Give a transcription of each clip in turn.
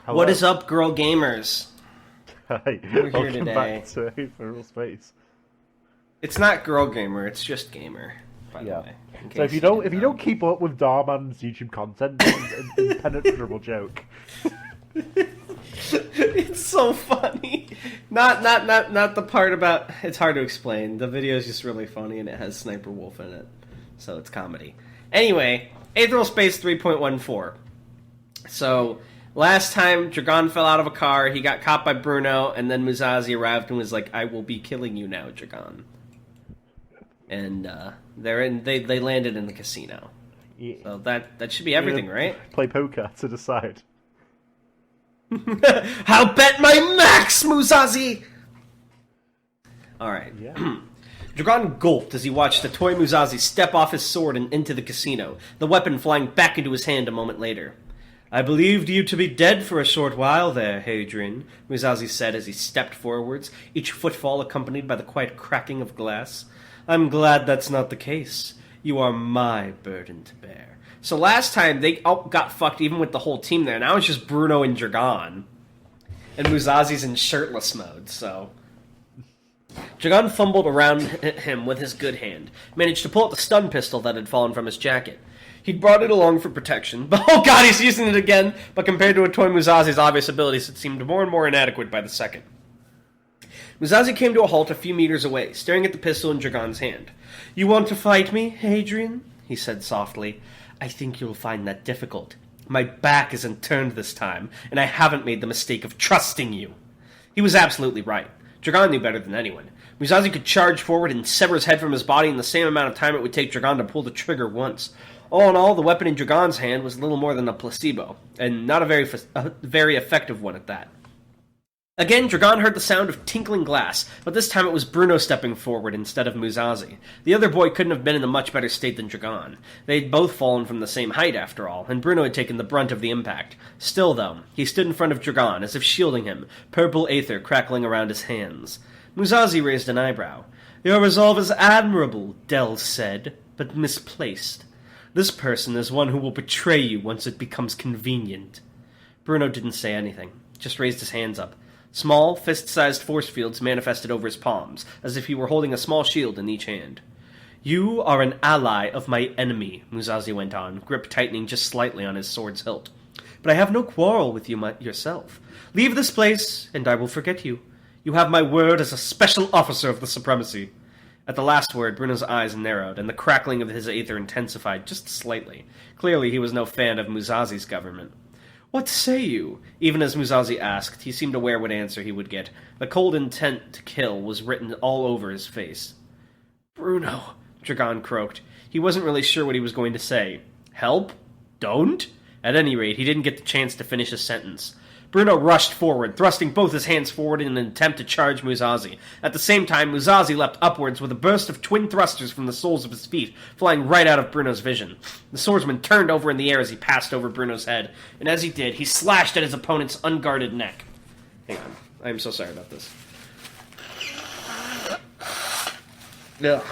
Hello. What is up, girl gamers? Hi. We're here Welcome today. back to Aetheral Space. It's not girl gamer, it's just gamer, by the Yeah. way. in So if case you don't didn't know. keep up with Darman's YouTube content, it's an impenetrable joke. It's so funny. Not the part about it's hard to explain. The video is just really funny and it has Sniper Wolf in it. So it's comedy. Anyway, Aetheral Space 3.14. So last time Dragon fell out of a car, he got caught by Bruno, and then Musashi arrived and was like, "I will be killing you now, Dragon." And they landed in the casino. Yeah. So that should be everything, right? Play poker to decide. I'll bet my max, Musashi! Alright. Yeah. Dragon gulped as he watched the toy Musashi step off his sword and into the casino, the weapon flying back into his hand a moment later. "I believed you to be dead for a short while there, Hadrian," Musashi said as he stepped forwards, each footfall accompanied by the quiet cracking of glass. "I'm glad that's not the case. You are my burden to bear." So last time, they got fucked even with the whole team there. Now it's just Bruno and Dragon. And Musashi's in shirtless mode, so... Dragon fumbled around him with his good hand, managed to pull out the stun pistol that had fallen from his jacket. He'd brought it along for protection, but oh god, he's using it again! But compared to a toy Musashi's obvious abilities, it seemed more and more inadequate by the second. Musashi came to a halt a few meters away, staring at the pistol in Dragon's hand. "You want to fight me, Hadrian?" he said softly. "I think you'll find that difficult. My back isn't turned this time, and I haven't made the mistake of trusting you." He was absolutely right. Dragon knew better than anyone. Musashi could charge forward and sever his head from his body in the same amount of time it would take Dragon to pull the trigger once. All in all, the weapon in Dragon's hand was little more than a placebo, and not a very effective one at that. Again, Dragon heard the sound of tinkling glass, but this time it was Bruno stepping forward instead of Musashi. The other boy couldn't have been in a much better state than Dragon. They'd both fallen from the same height, after all, and Bruno had taken the brunt of the impact. Still, though, he stood in front of Dragon, as if shielding him, purple aether crackling around his hands. Musashi raised an eyebrow. "Your resolve is admirable," Del said, "but misplaced. This person is one who will betray you once it becomes convenient." Bruno didn't say anything, just raised his hands up. Small, fist-sized force fields manifested over his palms, as if he were holding a small shield in each hand. "You are an ally of my enemy," Musashi went on, grip tightening just slightly on his sword's hilt. "But I have no quarrel with you yourself. Leave this place, and I will forget you. You have my word as a special officer of the Supremacy." At the last word, Bruno's eyes narrowed, and the crackling of his aether intensified just slightly. Clearly he was no fan of Musashi's government. "What say you?" Even as Musashi asked, he seemed aware what answer he would get. The cold intent to kill was written all over his face. "Bruno," Dragon croaked. He wasn't really sure what he was going to say. Help? Don't? At any rate, he didn't get the chance to finish his sentence. Bruno rushed forward, thrusting both his hands forward in an attempt to charge Musashi. At the same time, Musashi leapt upwards with a burst of twin thrusters from the soles of his feet, flying right out of Bruno's vision. The swordsman turned over in the air as he passed over Bruno's head, and as he did, he slashed at his opponent's unguarded neck. Hang on. I'm so sorry about this. Ugh.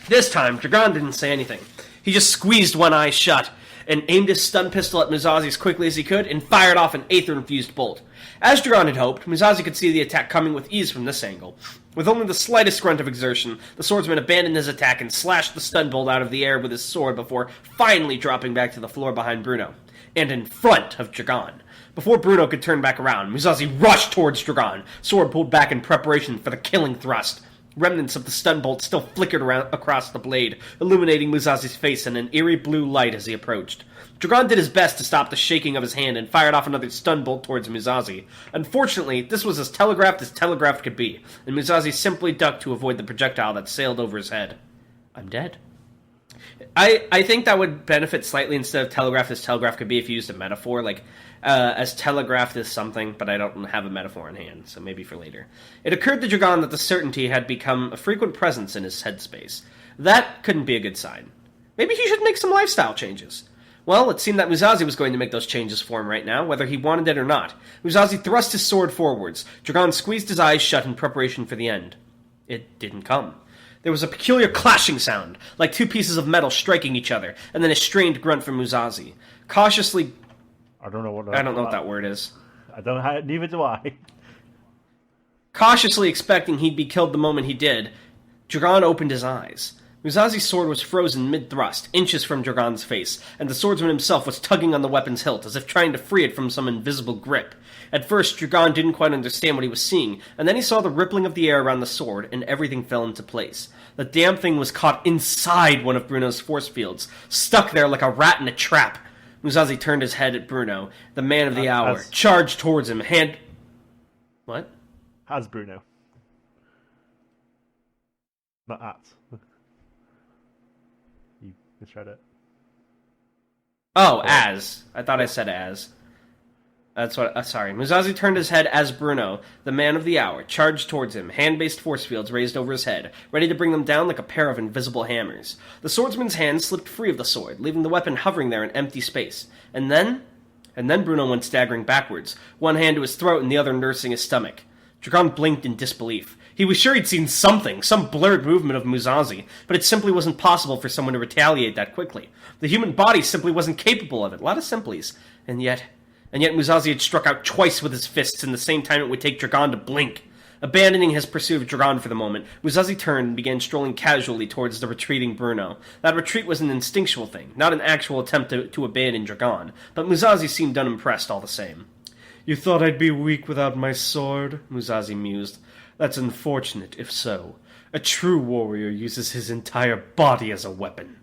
This time, Dragon didn't say anything. He just squeezed one eye shut, and aimed his stun pistol at Musashi as quickly as he could, and fired off an aether-infused bolt. As Dragon had hoped, Musashi could see the attack coming with ease from this angle. With only the slightest grunt of exertion, the swordsman abandoned his attack and slashed the stun bolt out of the air with his sword before finally dropping back to the floor behind Bruno, and in front of Dragon. Before Bruno could turn back around, Musashi rushed towards Dragon, sword pulled back in preparation for the killing thrust. Remnants of the stun bolt still flickered around across the blade, illuminating Musashi's face in an eerie blue light as he approached. Dragon did his best to stop the shaking of his hand and fired off another stun bolt towards Musashi. Unfortunately, this was as telegraphed could be, and Musashi simply ducked to avoid the projectile that sailed over his head. "I'm dead." I think that would benefit slightly instead of telegraphed as telegraph could be if you used a metaphor, like, as telegraphed is something, but I don't have a metaphor in hand, so maybe for later. It occurred to Dragon that the certainty had become a frequent presence in his headspace. That couldn't be a good sign. Maybe he should make some lifestyle changes. Well, it seemed that Musashi was going to make those changes for him right now, whether he wanted it or not. Musashi thrust his sword forwards. Dragon squeezed his eyes shut in preparation for the end. It didn't come. There was a peculiar clashing sound, like two pieces of metal striking each other, and then a strained grunt from Musashi. Cautiously... I don't know what that word is. I don't. Neither do I. Cautiously expecting he'd be killed the moment he did, Dragon opened his eyes. Musazi's sword was frozen mid-thrust, inches from Dragon's face, and the swordsman himself was tugging on the weapon's hilt as if trying to free it from some invisible grip. At first, Dragon didn't quite understand what he was seeing, and then he saw the rippling of the air around the sword, and everything fell into place. The damn thing was caught inside one of Bruno's force fields, stuck there like a rat in a trap. Musazi turned his head at Bruno, the man of the hour, charged towards him, What? As Bruno. Not at. You misread it. Oh, as. I thought I said as. That's what... sorry. Musazi turned his head as Bruno, the man of the hour, charged towards him, hand-based force fields raised over his head, ready to bring them down like a pair of invisible hammers. The swordsman's hand slipped free of the sword, leaving the weapon hovering there in empty space. And then Bruno went staggering backwards, one hand to his throat and the other nursing his stomach. Dragon blinked in disbelief. He was sure he'd seen something, some blurred movement of Musazi, but it simply wasn't possible for someone to retaliate that quickly. The human body simply wasn't capable of it. A lot of simplies. And yet Musazi had struck out twice with his fists in the same time it would take Dragon to blink. Abandoning his pursuit of Dragon for the moment, Musazi turned and began strolling casually towards the retreating Bruno. That retreat was an instinctual thing, not an actual attempt to abandon Dragon, but Musazi seemed unimpressed all the same. "You thought I'd be weak without my sword?" Musazi mused. "That's unfortunate, if so. A true warrior uses his entire body as a weapon."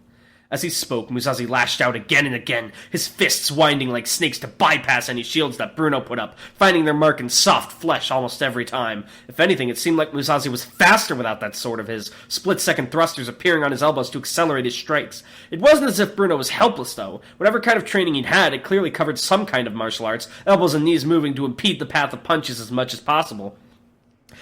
As he spoke, Musazi lashed out again and again, his fists winding like snakes to bypass any shields that Bruno put up, finding their mark in soft flesh almost every time. If anything, it seemed like Musazi was faster without that sword of his, split-second thrusters appearing on his elbows to accelerate his strikes. It wasn't as if Bruno was helpless, though. Whatever kind of training he'd had, it clearly covered some kind of martial arts, elbows and knees moving to impede the path of punches as much as possible.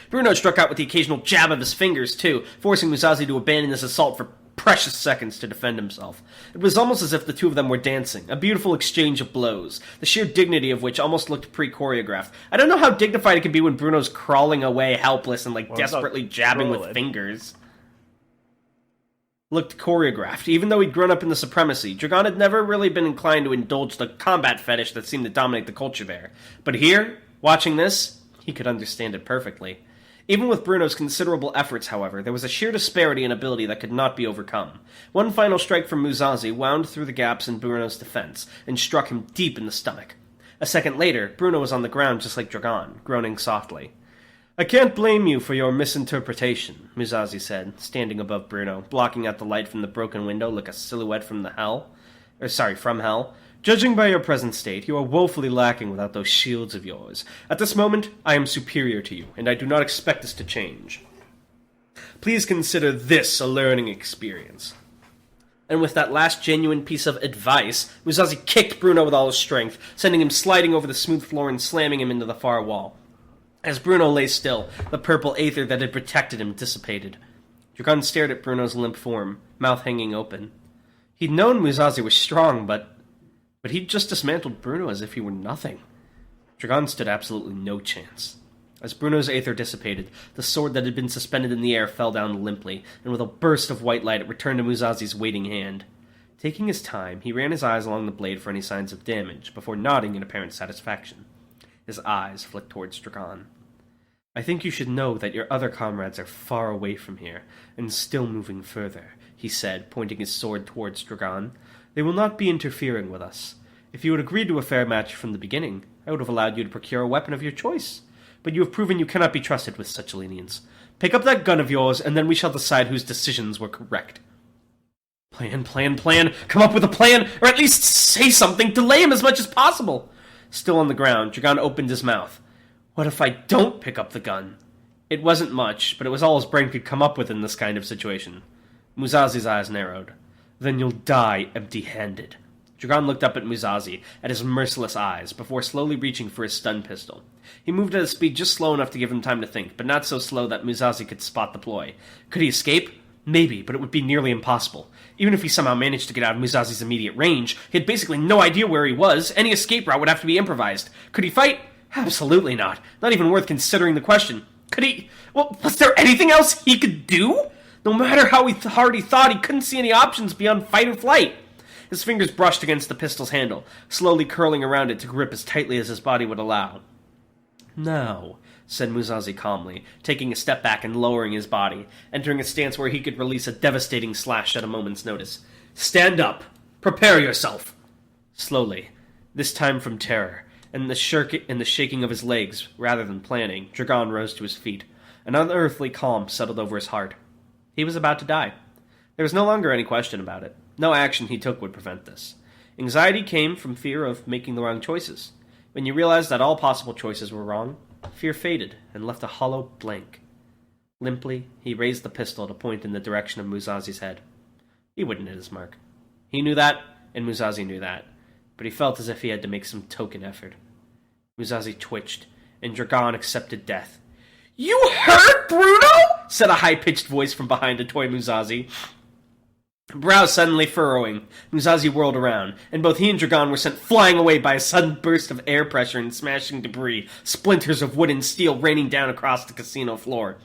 Bruno struck out with the occasional jab of his fingers, too, forcing Musazi to abandon his assault for precious seconds to defend himself. It was almost as if the two of them were dancing, a beautiful exchange of blows, the sheer dignity of which almost looked pre-choreographed. I don't know how dignified it can be when Bruno's crawling away helpless and desperately jabbing with fingers. Looked choreographed, even though he'd grown up in the Supremacy. Dragon had never really been inclined to indulge the combat fetish that seemed to dominate the culture there. But here, watching this, he could understand it perfectly. Even with Bruno's considerable efforts, however, there was a sheer disparity in ability that could not be overcome. One final strike from Musazi wound through the gaps in Bruno's defense, and struck him deep in the stomach. A second later, Bruno was on the ground just like Dragon, groaning softly. "I can't blame you for your misinterpretation," Musazi said, standing above Bruno, blocking out the light from the broken window like a silhouette from hell. "Judging by your present state, you are woefully lacking without those shields of yours. At this moment, I am superior to you, and I do not expect this to change. Please consider this a learning experience." And with that last genuine piece of advice, Musazi kicked Bruno with all his strength, sending him sliding over the smooth floor and slamming him into the far wall. As Bruno lay still, the purple aether that had protected him dissipated. Dragon stared at Bruno's limp form, mouth hanging open. He'd known Musazi was strong, but he'd just dismantled Bruno as if he were nothing. Dragon stood absolutely no chance. As Bruno's aether dissipated, the sword that had been suspended in the air fell down limply, and with a burst of white light it returned to Musazi's waiting hand. Taking his time, he ran his eyes along the blade for any signs of damage, before nodding in apparent satisfaction. His eyes flicked towards Dragon. "I think you should know that your other comrades are far away from here, and still moving further," he said, pointing his sword towards Dragon. "They will not be interfering with us. If you had agreed to a fair match from the beginning, I would have allowed you to procure a weapon of your choice. But you have proven you cannot be trusted with such lenience. Pick up that gun of yours, and then we shall decide whose decisions were correct." Plan. Come up with a plan, or at least say something. Delay him as much as possible. Still on the ground, Dragon opened his mouth. What if I don't pick up the gun? It wasn't much, but it was all his brain could come up with in this kind of situation. Musazi's eyes narrowed. "Then you'll die empty-handed." Dragon looked up at Musazi, at his merciless eyes, before slowly reaching for his stun pistol. He moved at a speed just slow enough to give him time to think, but not so slow that Musazi could spot the ploy. Could he escape? Maybe, but it would be nearly impossible. Even if he somehow managed to get out of Musazi's immediate range, he had basically no idea where he was. Any escape route would have to be improvised. Could he fight? Absolutely not. Not even worth considering the question. Could he... Well, was there anything else he could do? No matter how hard he thought, he couldn't see any options beyond fight or flight. His fingers brushed against the pistol's handle, slowly curling around it to grip as tightly as his body would allow. "Now," said Musashi calmly, taking a step back and lowering his body, entering a stance where he could release a devastating slash at a moment's notice. "Stand up! Prepare yourself!" Slowly, this time from terror, and the shaking of his legs, rather than planning, Dragon rose to his feet. An unearthly calm settled over his heart. He was about to die. There was no longer any question about it. No action he took would prevent this. Anxiety came from fear of making the wrong choices. When you realized that all possible choices were wrong, fear faded and left a hollow blank. Limply, he raised the pistol to point in the direction of Musashi's head. He wouldn't hit his mark. He knew that, and Musashi knew that, but he felt as if he had to make some token effort. Musashi twitched, and Dragon accepted death. "You hurt, Bruno?" said a high-pitched voice from behind a toy Musashi. Brow suddenly furrowing, Musashi whirled around, and both he and Dragon were sent flying away by a sudden burst of air pressure and smashing debris, splinters of wood and steel raining down across the casino floor.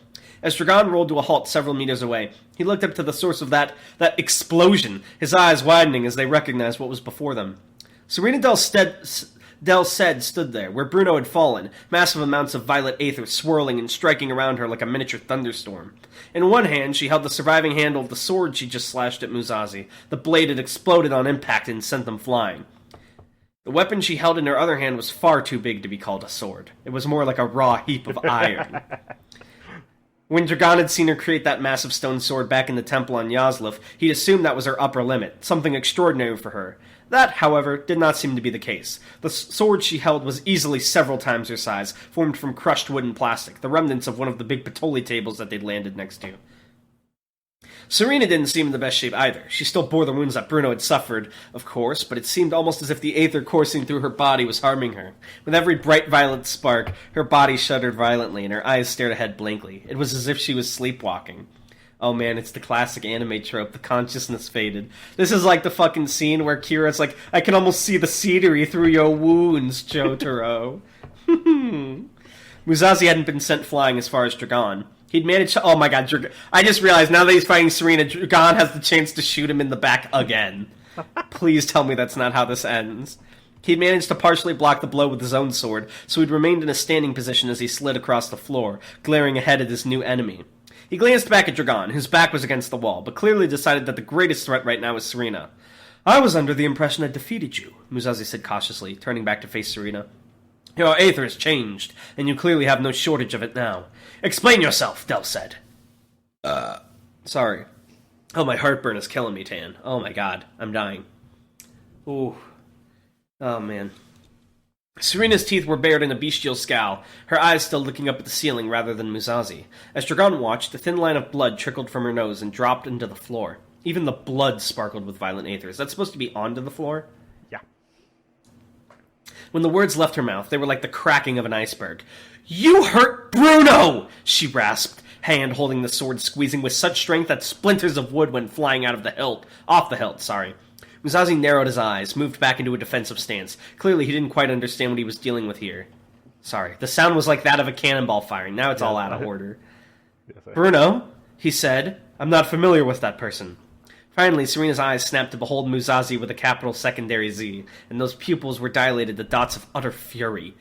As Dragon rolled to a halt several meters away, he looked up to the source of that explosion, his eyes widening as they recognized what was before them. Serena Del Ced stood there, where Bruno had fallen, massive amounts of violet aether swirling and striking around her like a miniature thunderstorm. In one hand, she held the surviving handle of the sword she just slashed at Musashi. The blade had exploded on impact and sent them flying. The weapon she held in her other hand was far too big to be called a sword. It was more like a raw heap of iron. When Dragon had seen her create that massive stone sword back in the temple on Yazlif, he'd assumed that was her upper limit, something extraordinary for her. That, however, did not seem to be the case. The sword she held was easily several times her size, formed from crushed wood and plastic, the remnants of one of the big Patoli tables that they'd landed next to. Serena didn't seem in the best shape either. She still bore the wounds that Bruno had suffered, of course, but it seemed almost as if the aether coursing through her body was harming her. With every bright violet spark, her body shuddered violently, and her eyes stared ahead blankly. It was as if she was sleepwalking. Oh man, it's the classic anime trope, the consciousness faded. This is like the fucking scene where Kira's like, "I can almost see the scenery through your wounds, Jotaro." Musashi hadn't been sent flying as far as Dragon. He'd managed to... Oh my god, I just realized now that he's fighting Serena, Dragon has the chance to shoot him in the back again. Please tell me that's not how this ends. He'd managed to partially block the blow with his own sword, so he'd remained in a standing position as he slid across the floor, glaring ahead at his new enemy. He glanced back at Dragon, whose back was against the wall, but clearly decided that the greatest threat right now was Serena. "I was under the impression I'd defeated you," Musashi said cautiously, turning back to face Serena. "Your aether has changed, and you clearly have no shortage of it now. Explain yourself," Del said. Sorry. Oh, my heartburn is killing me, Tan. Oh my god, I'm dying. Ooh. Oh man. Serena's teeth were bared in a bestial scowl, her eyes still looking up at the ceiling rather than Musashi. As Dragon watched, a thin line of blood trickled from her nose and dropped into the floor. Even the blood sparkled with violent aether. Is that supposed to be onto the floor? Yeah. When the words left her mouth, they were like the cracking of an iceberg. "You hurt Bruno!" she rasped, hand holding the sword squeezing with such strength that splinters of wood went flying off the hilt. Musashi narrowed his eyes, moved back into a defensive stance. Clearly, he didn't quite understand what he was dealing with here. Sorry, the sound was like that of a cannonball firing. Now it's all out of order. "Bruno," he said, "I'm not familiar with that person." Finally, Serena's eyes snapped to behold Musashi with a capital secondary Z, and those pupils were dilated to dots of utter fury.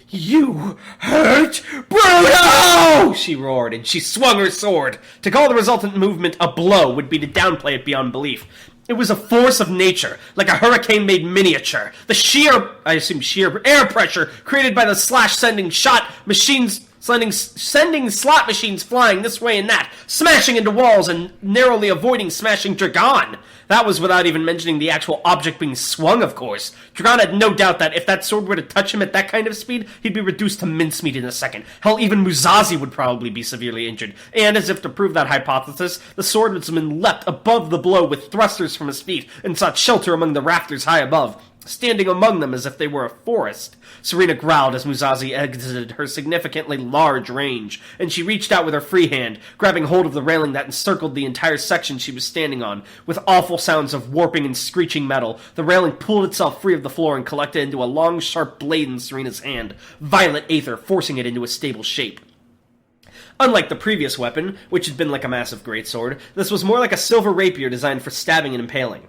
"You hurt Bruno!" she roared, and she swung her sword. To call the resultant movement a blow would be to downplay it beyond belief. It was a force of nature, like a hurricane-made miniature. The sheer air pressure created by the slash sending slot machines flying this way and that, smashing into walls and narrowly avoiding smashing Dragon. That was without even mentioning the actual object being swung, of course. Dragon had no doubt that if that sword were to touch him at that kind of speed, he'd be reduced to mincemeat in a second. Hell, even Musashi would probably be severely injured. And as if to prove that hypothesis, the swordsman leapt above the blow with thrusters from his feet and sought shelter among the rafters high above, standing among them as if they were a forest. Serena growled as Musashi exited her significantly large range, and she reached out with her free hand, grabbing hold of the railing that encircled the entire section she was standing on. With awful sounds of warping and screeching metal, the railing pulled itself free of the floor and collected into a long, sharp blade in Serena's hand, violet aether forcing it into a stable shape. Unlike the previous weapon, which had been like a massive greatsword, this was more like a silver rapier designed for stabbing and impaling.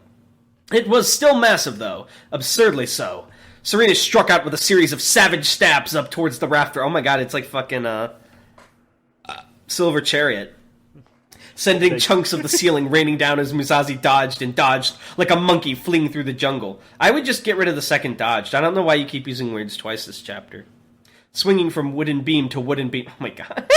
It was still massive, though. Absurdly so. Serena struck out with a series of savage stabs up towards the rafter. Oh my god, it's like fucking, Silver Chariot. Sending chunks of the ceiling raining down as Musashi dodged and dodged like a monkey fleeing through the jungle. I would just get rid of the second dodged. I don't know why you keep using words twice this chapter. Swinging from wooden beam to wooden beam. Oh my god.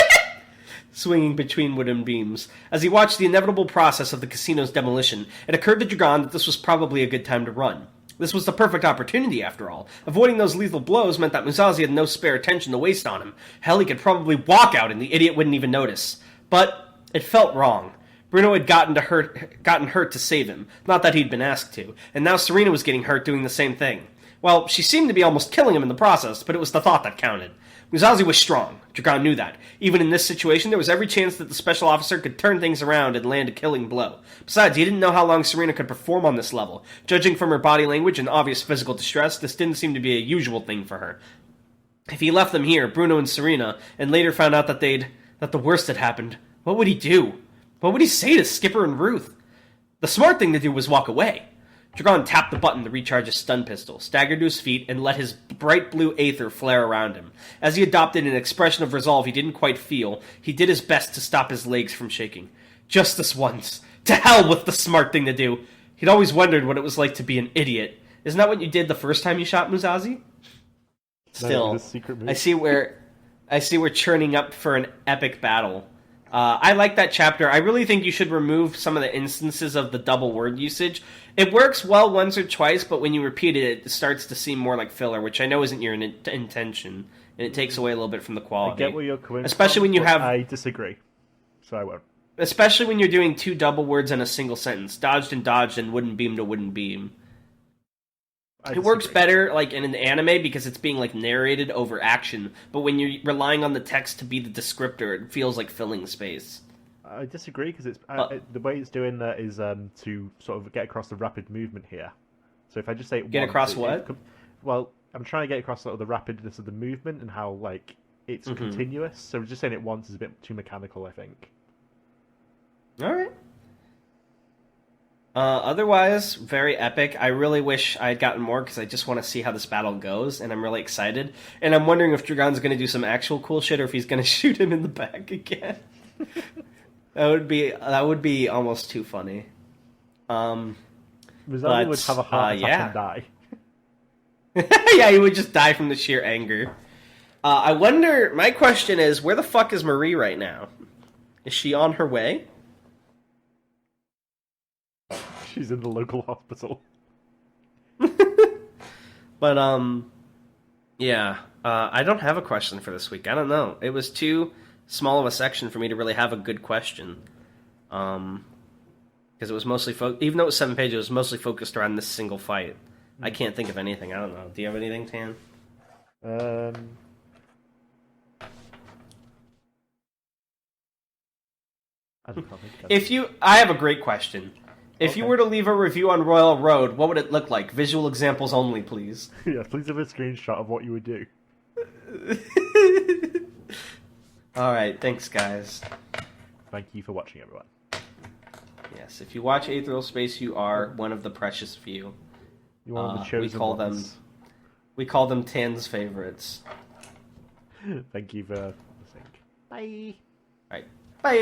Swinging between wooden beams. As he watched the inevitable process of the casino's demolition, it occurred to Dragon that this was probably a good time to run. This was the perfect opportunity, after all. Avoiding those lethal blows meant that Musashi had no spare attention to waste on him. Hell, he could probably walk out and the idiot wouldn't even notice. But it felt wrong. Bruno had gotten hurt to save him, not that he'd been asked to, and now Serena was getting hurt doing the same thing. Well, she seemed to be almost killing him in the process, but it was the thought that counted. Musashi was strong. Dragon knew that. Even in this situation, there was every chance that the special officer could turn things around and land a killing blow. Besides, he didn't know how long Serena could perform on this level. Judging from her body language and obvious physical distress, this didn't seem to be a usual thing for her. If he left them here, Bruno and Serena, and later found out that the worst had happened, what would he do? What would he say to Skipper and Ruth? The smart thing to do was walk away. Dragon tapped the button to recharge his stun pistol, staggered to his feet, and let his bright blue aether flare around him. As he adopted an expression of resolve he didn't quite feel, he did his best to stop his legs from shaking. Just this once. To hell with the smart thing to do. He'd always wondered what it was like to be an idiot. Isn't that what you did the first time you shot Musashi? Still, I see we're churning up for an epic battle. I like that chapter. I really think you should remove some of the instances of the double word usage. It works well once or twice, but when you repeat it, it starts to seem more like filler, which I know isn't your intention, and it takes away a little bit from the quality. I get where you're coming especially from, when you have. I disagree, so I won't. Especially when you're doing two double words in a single sentence, dodged and wooden beam to wooden beam. It works better like in an anime because it's being like narrated over action, but when you're relying on the text to be the descriptor, it feels like filling space. I disagree because it's the way it's doing that is to sort of get across the rapid movement here. So if I just say it get once, across what? Well, I'm trying to get across sort of the rapidness of the movement and how like it's continuous. So just saying it once is a bit too mechanical, I think. All right. Otherwise, very epic. I really wish I had gotten more because I just want to see how this battle goes, and I'm really excited. And I'm wondering if Dragon's going to do some actual cool shit or if he's going to shoot him in the back again. That would be almost too funny. Musashi would have a heart attack and die. Yeah, he would just die from the sheer anger. I wonder. My question is, where the fuck is Marie right now? Is she on her way? She's in the local hospital. But, yeah. I don't have a question for this week. I don't know. It was too small of a section for me to really have a good question. Because it was mostly... even though it was 7 pages, it was mostly focused around this single fight. I can't think of anything. I don't know. Do you have anything, Tan? I don't know. I have a great question. If you were to leave a review on Royal Road, what would it look like? Visual examples only, please. Yeah, please have a screenshot of what you would do. Alright, thanks, guys. Thank you for watching, everyone. Yes, if you watch Aetheral Space, you are one of the precious few. You're one of the chosen ones. We call them Tan's favorites. Thank you for listening. Bye. Alright, bye.